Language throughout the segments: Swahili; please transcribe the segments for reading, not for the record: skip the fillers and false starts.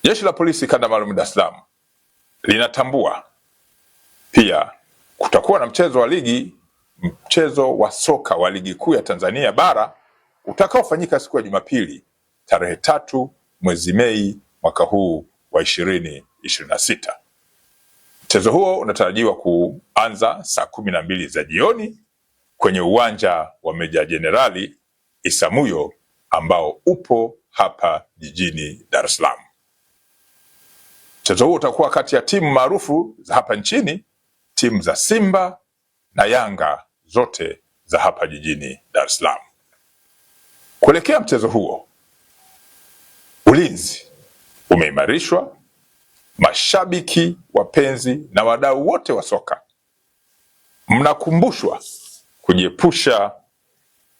Jeshi la Polisi Kanda Maalum Dar es Salaam linatambua pia kutakuwa na mchezo wa soka wa Ligi Kuu ya Tanzania Bara utakaofanyika siku ya Jumapili tarehe 3 mwezi Mei mwaka huu wa 2026. Mchezo huo unatarajiwa kuanza saa 12 za jioni kwenye uwanja wa Meja Jenerali Isamuhyo ambao upo hapa jijini Dar es Salaam. Mchezo huo utakuwa kati ya timu maarufu za hapa nchini, timu za Simba na Yanga, zote za hapa jijini Dar es Salaam. Kuelekea mchezo huo, ulinzi umeimarishwa. Mashabiki, wapenzi na wadau wote wa soka mnakumbushwa kujiepusha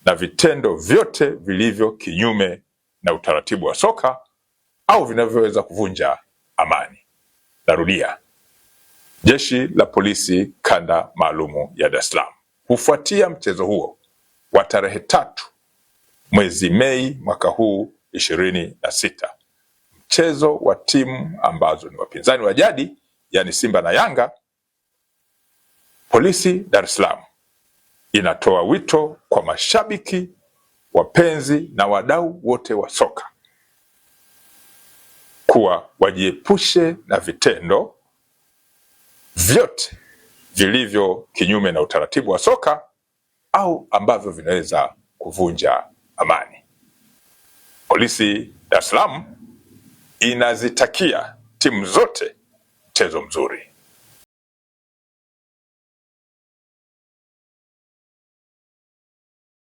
na vitendo vyote vilivyo kinyume na utaratibu wa soka au vinavyoweza kuvunja amani. Narudia, Jeshi la Polisi Kanda Maalumu ya Dar es Salaam hufuatia mchezo huo wa tarehe 3 mwezi Mei mwaka huu 2026, mchezo wa timu ambazo ni wapinzani wa jadi, yani Simba na Yanga. Polisi Dar es Salaam inatoa wito kwa mashabiki, wapenzi na wadau wote wa soka kuwa wajiepushe na vitendo vyote vilivyo kinyume na utaratibu wa soka au ambavyo vinaweza kuvunja amani. Polisi Dar es Salaam inazitakia timu zote mchezo mzuri.